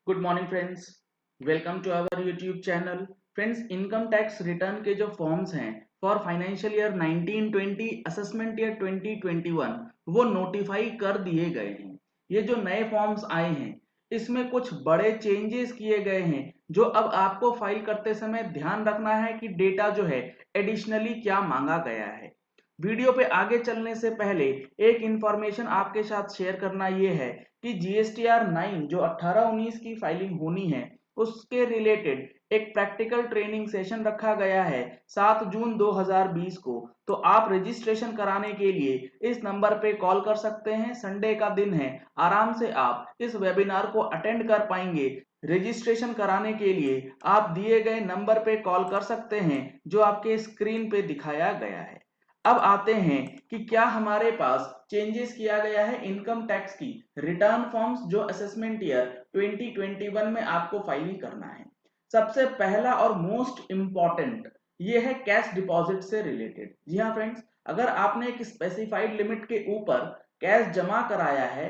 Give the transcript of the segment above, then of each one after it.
Good morning friends, welcome to our YouTube channel. Friends, income tax return के जो forms हैं for financial year 1920 assessment year 2021 वो notify कर दिए गए हैं। ये जो नए फॉर्म्स आए हैं इसमें कुछ बड़े चेंजेस किए गए हैं जो अब आपको फाइल करते समय ध्यान रखना है कि डेटा जो है एडिशनली क्या मांगा गया है। वीडियो पे आगे चलने से पहले एक इंफॉर्मेशन आपके साथ शेयर करना ये है कि जीएसटीआर 9 जो 18-19 की फाइलिंग होनी है उसके रिलेटेड एक प्रैक्टिकल ट्रेनिंग सेशन रखा गया है 7 जून 2020 को। तो आप रजिस्ट्रेशन कराने के लिए इस नंबर पे कॉल कर सकते हैं। संडे का दिन है, आराम से आप इस वेबिनार को अटेंड कर पाएंगे। रजिस्ट्रेशन कराने के लिए आप दिए गए नंबर पे कॉल कर सकते हैं जो आपके स्क्रीन पे दिखाया गया है। अब आते हैं कि क्या हमारे पास चेंजेस किया गया है इनकम टैक्स की रिटर्न फॉर्म्स जो असेसमेंट ईयर 2021 में आपको फाइलिंग करना है। सबसे पहला और मोस्ट इंपॉर्टेंट ये है कैश डिपॉजिट से रिलेटेड। जी हाँ फ्रेंड्स, अगर आपने एक स्पेसिफाइड लिमिट के ऊपर कैश जमा कराया है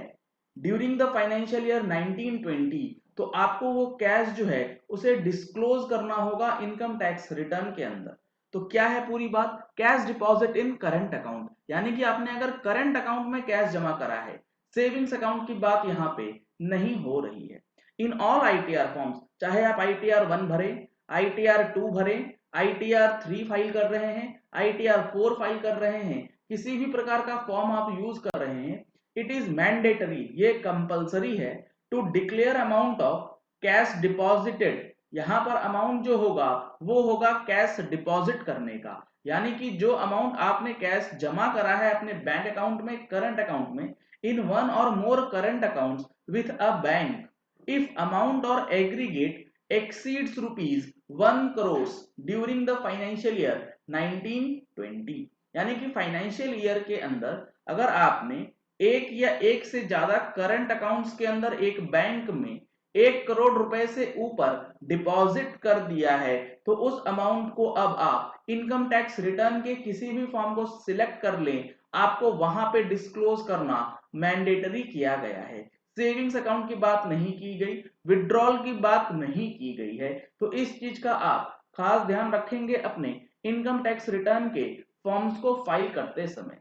ड्यूरिंग द फाइनेंशियल ईयर 1920 तो आपको वो कैश जो है उसे डिस्क्लोज करना होगा इनकम टैक्स रिटर्न के अंदर। तो क्या है पूरी बात, cash deposit in current account, यानी कि आपने अगर करंट अकाउंट में कैश जमा करा है, सेविंग्स अकाउंट की बात यहाँ पे नहीं हो रही है। इन ऑल आईटीआर फॉर्म्स, चाहे आप आईटीआर 1 भरे, आईटीआर 2 भरे, आईटीआर 3 फाइल कर रहे हैं, आईटीआर 4 फाइल कर रहे हैं, किसी भी प्रकार का फॉर्म आप यूज कर रहे हैं, इट इज मैंडेटरी, ये कंपलसरी है to declare amount of cash deposited. यहां पर अमाउंट जो होगा वो होगा कैश डिपॉजिट करने का, यानी कि जो अमाउंट आपने कैश जमा करा है अपने बैंक अकाउंट में, करंट अकाउंट में, in one or more current accounts with a bank if amount or aggregate exceeds rupees 1 crore during the financial year 1920। यानी कि फाइनेंशियल ईयर के अंदर अगर आपने एक या एक से ज्यादा करंट अकाउंट्स के अंदर एक बैंक में 1 करोड़ रुपए से ऊपर डिपॉजिट कर दिया है तो उस अमाउंट को अब आप इनकम टैक्स रिटर्न के किसी भी फॉर्म को सिलेक्ट कर लें, आपको वहां पे डिस्क्लोज करना मैंडेटरी किया गया है। सेविंग्स अकाउंट की बात नहीं की गई, विड्रॉल की बात नहीं की गई है। तो इस चीज का आप खास ध्यान रखेंगे अपने इनकम टैक्स रिटर्न के फॉर्म्स को फाइल करते समय।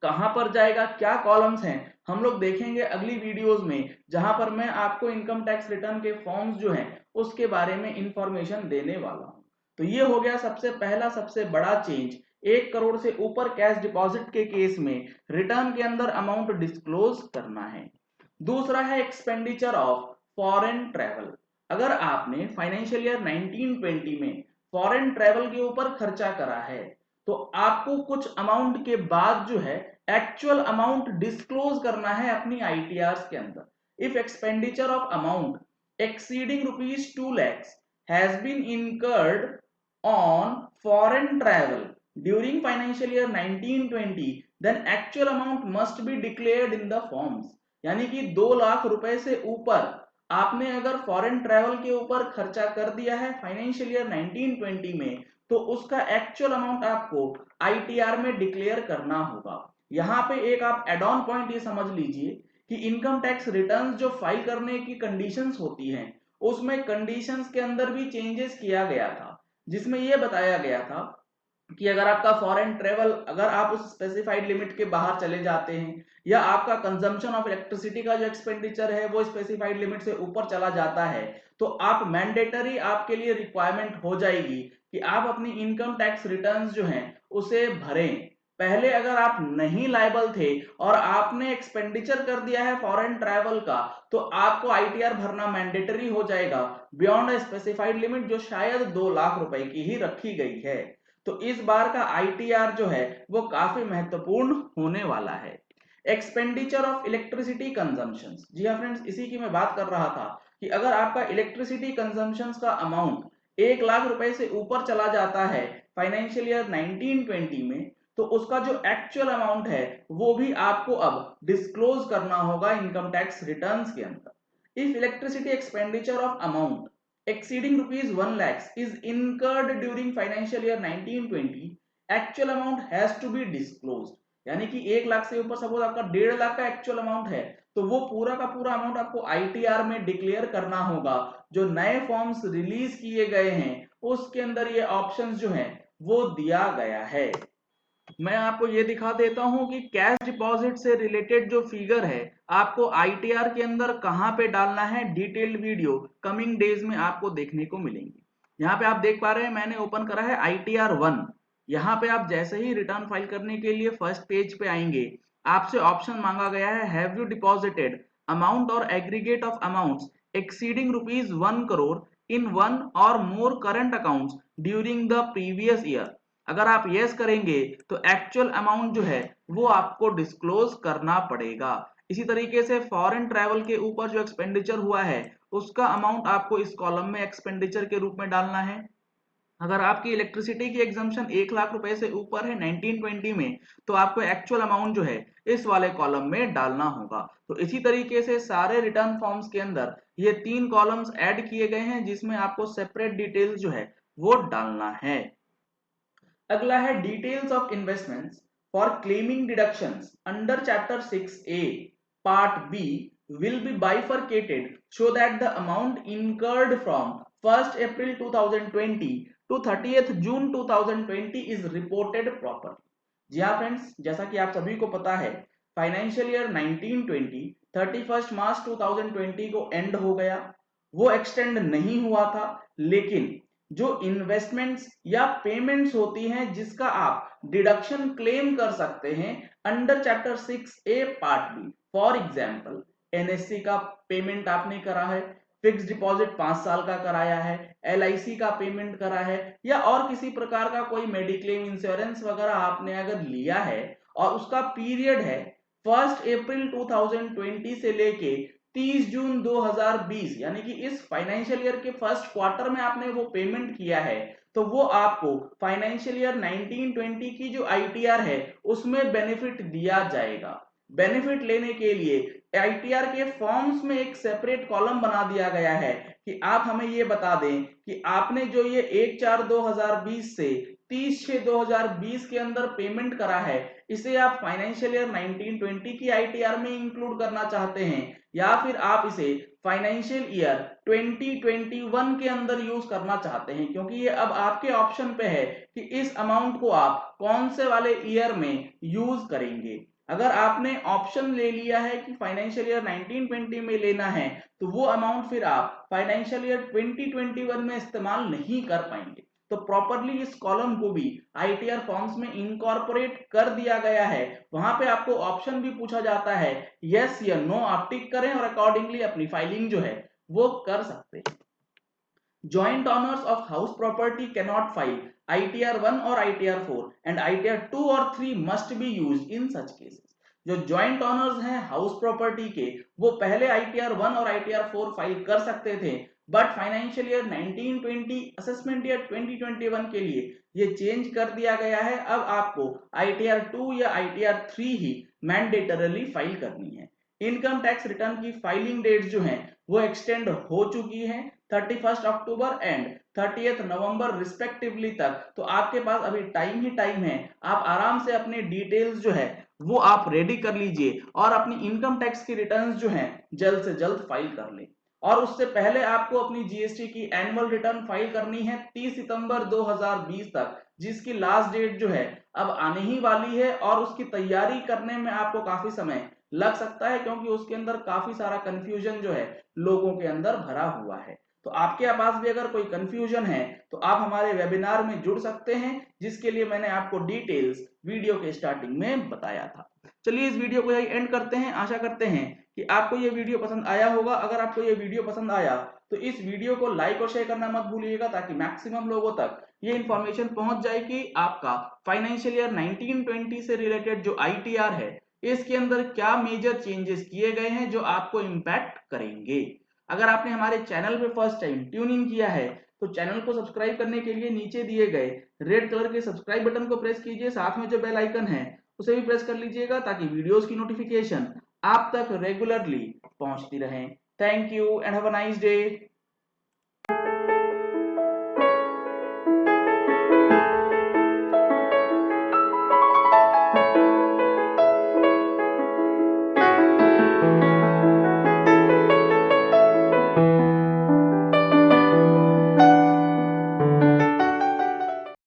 कहां पर जाएगा, क्या कॉलम्स हैं, हम लोग देखेंगे अगली वीडियोस में, जहां पर मैं आपको इनकम टैक्स रिटर्न के फॉर्म्स जो हैं उसके बारे में इंफॉर्मेशन देने वाला हूं। तो ये हो गया सबसे पहला सबसे बड़ा चेंज, 1 करोड़ से ऊपर कैश डिपॉजिट के केस में रिटर्न के अंदर अमाउंट डिस्क्लोज करना है। दूसरा है एक्सपेंडिचर ऑफ फॉरेन ट्रेवल। अगर आपने फाइनेंशियल ईयर 1920 में फॉरेन ट्रेवल के ऊपर खर्चा करा है तो आपको कुछ अमाउंट के बाद जो है एक्चुअल अमाउंट डिस्क्लोज करना है अपनी आईटीआर के अंदर। If expenditure of amount exceeding rupees 2 lakhs has been incurred on foreign travel during financial year 1920 then actual amount must be declared in the forms. यानी कि 2 लाख रुपए से ऊपर आपने अगर फॉरेन ट्रेवल के ऊपर खर्चा कर दिया है फाइनेंशियल ईयर 1920 में तो उसका एक्चुअल अमाउंट आपको आईटीआर में डिक्लेयर करना होगा। यहाँ पे एक आप एड ऑन पॉइंट ये समझ लीजिए कि इनकम टैक्स रिटर्न्स जो फाइल करने की कंडीशंस होती हैं उसमें कंडीशंस के अंदर भी चेंजेस किया गया था, जिसमें यह बताया गया था कि अगर आपका फॉरेन ट्रेवल, अगर आप उस स्पेसिफाइड लिमिट के बाहर चले जाते हैं या आपका कंजम्पशन ऑफ इलेक्ट्रिसिटी का जो एक्सपेंडिचर है वो स्पेसिफाइड लिमिट से ऊपर चला जाता है तो आप मैंडेटरी, आपके लिए रिक्वायरमेंट हो जाएगी कि आप अपनी इनकम टैक्स रिटर्न्स जो हैं उसे भरें। पहले अगर आप नहीं लायबल थे और आपने एक्सपेंडिचर कर दिया है फॉरेन ट्रैवल का तो आपको आईटीआर भरना मैंडेटरी हो जाएगा बियॉन्ड स्पेसिफाइड लिमिट जो शायद 2 लाख रुपए की ही रखी गई है। तो इस बार का आईटीआर जो है वो काफी महत्वपूर्ण होने वाला है। एक्सपेंडिचर ऑफ इलेक्ट्रिसिटी कंजम्पशन, जी हाँ फ्रेंड्स, इसी की मैं बात कर रहा था कि अगर आपका इलेक्ट्रिसिटी कंजम्पशन का अमाउंट 1 लाख रुपए से ऊपर चला जाता है फाइनेंशियल ईयर 1920 में तो उसका जो एक्चुअल अमाउंट है वो भी आपको अब डिस्क्लोज करना होगा इनकम टैक्स रिटर्न्स के अंदर। If electricity expenditure of amount exceeding rupees 1 lakhs is incurred during financial year 1920 actual amount has to be disclosed। यानी कि 1 लाख से ऊपर सपोज आपका 1.5 लाख का एक्चुअल अमाउंट है तो वो पूरा का पूरा अमाउंट आपको आईटीआर में डिक्लेयर करना होगा। जो नए फॉर्म्स रिलीज किए गए हैं उसके अंदर ये ऑप्शंस जो हैं वो दिया गया है। मैं आपको ये दिखा देता हूं कि कैश डिपॉजिट से रिलेटेड जो फिगर है आपको आईटीआर के अंदर कहां पे डालना है, डिटेल्ड वीडियो कमिंग डेज में आपको देखने को मिलेंगी। यहाँ पे आप देख पा रहे हैं मैंने ओपन करा है आईटीआर 1। यहाँ पे आप जैसे ही रिटर्न फाइल करने के लिए फर्स्ट पेज पे आएंगे आपसे ऑप्शन मांगा गया है have you deposited amount or aggregate of amounts exceeding ₹1 crore in one or more current accounts during the previous year. अगर आप यस करेंगे तो एक्चुअल अमाउंट जो है वो आपको डिस्क्लोज करना पड़ेगा। इसी तरीके से फॉरेन ट्रैवल के ऊपर जो एक्सपेंडिचर हुआ है उसका अमाउंट आपको इस कॉलम में एक्सपेंडिचर के रूप में डालना है। अगर आपकी इलेक्ट्रिसिटी की एग्जम्पशन 1 लाख रुपए से ऊपर है 1920 में तो आपको एक्चुअल अमाउंट जो है इस वाले कॉलम में डालना होगा। तो इसी तरीके से सारे रिटर्न फॉर्म्स के अंदर ये 3 कॉलम्स ऐड किए गए हैं जिसमें आपको सेपरेट डिटेल्स जो है वो डालना है। अगला है details of investments for claiming deductions under chapter 6A part B will be bifurcated so that the amount incurred from 1st April 2020 to 30th June 2020 is reported properly। जी हाँ फ्रेंड्स, जैसा कि आप सभी को पता है फाइनेंशियल ईयर 1920 31 मार्च 2020 को and हो गया। वो एक्सटेंड नहीं हुआ था, लेकिन जो इन्वेस्टमेंट्स या पेमेंट्स होती हैं जिसका आप डिडक्शन क्लेम कर सकते हैं under chapter 6A part B, for example NSC का पेमेंट आपने करा है, फिक्स डिपॉजिट 5 साल का कराया है, एलआईसी का पेमेंट करा है या और किसी प्रकार का कोई मेडिक्लेम इंश्योरेंस वगैरह आपने अगर लिया है और उसका पीरियड है 1 अप्रैल 2020 से लेके 30 जून 2020 यानी कि इस फाइनेंशियल ईयर के फर्स्ट क्वार्टर में आपने वो पेमेंट किया है, तो वो आपको फाइनेंशियल ईयर 1920 की जो आईटीआर है उसमें बेनिफिट दिया जाएगा। बेनिफिट लेने के लिए आईटीआर के फॉर्म्स में एक सेपरेट कॉलम बना दिया गया है कि आप हमें ये बता दें कि आपने जो ये 1/4/2020 से 30/6/2020 के अंदर पेमेंट करा है इसे आप फाइनेंशियल ईयर 1920 की आईटीआर में इंक्लूड करना चाहते हैं या फिर आप इसे फाइनेंशियल ईयर 2021 के अंदर यूज करना चाहते हैं, क्योंकि ये अब आपके ऑप्शन पे है कि इस अमाउंट को आप कौन से वाले ईयर में यूज करेंगे। अगर आपने ऑप्शन ले लिया है कि फाइनेंशियल ईयर 1920 में लेना है तो वो अमाउंट फिर आप फाइनेंशियल ईयर 2021 में इस्तेमाल नहीं कर पाएंगे। तो प्रॉपरली इस कॉलम को भी आईटीआर फॉर्म्स में इनकॉर्पोरेट कर दिया गया है। वहां पे आपको ऑप्शन भी पूछा जाता है, यस या नो आप टिक करें और अकॉर्डिंगली अपनी फाइलिंग जो है वो कर सकते हैं। Joint owners of house property cannot file ITR 1 or ITR 4 and ITR 2 or 3 must be used in such cases। जो जॉइंट ऑनर्स हैं हाउस प्रॉपर्टी के वो पहले ITR 1 और ITR 4 फाइल कर सकते थे, but financial year 1920 assessment year 2021 के लिए ये चेंज कर दिया गया है। अब आपको ITR 2 या ITR 3 ही मैंडेटरली फाइल करनी है। इनकम टैक्स रिटर्न की फाइलिंग डेट्स जो हैं वो एक्सटेंड हो चुकी हैं 31 अक्टूबर एंड 30 नवंबर रिस्पेक्टिवली तक। तो आपके पास अभी टाइम ही टाइम है, आप आराम से अपने डिटेल्स जो है वो आप रेडी कर लीजिए और अपनी इनकम टैक्स की रिटर्न्स जो हैं जल्द से जल्द फाइल कर लें। और उससे पहले आपको अपनी जीएसटी की एनुअल रिटर्न फाइल करनी है 30 सितंबर 2020 तक, जिसकी लास्ट डेट जो है अब आने ही वाली है और उसकी तैयारी करने में आपको काफी समय लग सकता है क्योंकि उसके अंदर काफी सारा कंफ्यूजन जो है लोगों के अंदर भरा हुआ है। तो आपके पास भी अगर कोई कंफ्यूजन है तो आप हमारे वेबिनार में जुड़ सकते हैं, जिसके लिए मैंने आपको डिटेल्स वीडियो के स्टार्टिंग में बताया था। चलिए इस वीडियो को यही एंड करते हैं। आशा करते हैं कि आपको ये वीडियो पसंद आया होगा। अगर आपको ये वीडियो पसंद आया तो इस वीडियो को लाइक और शेयर करना मत भूलिएगा ताकि मैक्सिमम लोगों तक ये इंफॉर्मेशन पहुंच जाए कि आपका फाइनेंशियल ईयर 1920 से रिलेटेड जो आईटीआर है इसके अंदर क्या मेजर चेंजेस किए गए हैं जो आपको इंपैक्ट करेंगे। अगर आपने हमारे चैनल पे फर्स्ट टाइम ट्यून इन किया है तो चैनल को सब्सक्राइब करने के लिए नीचे दिए गए रेड कलर के सब्सक्राइब बटन को प्रेस कीजिए, साथ में जो बेल आइकन है उसे भी प्रेस कर लीजिएगा ताकि वीडियोस की नोटिफिकेशन आप तक रेगुलरली पहुंचती रहे। Thank you and have a nice day.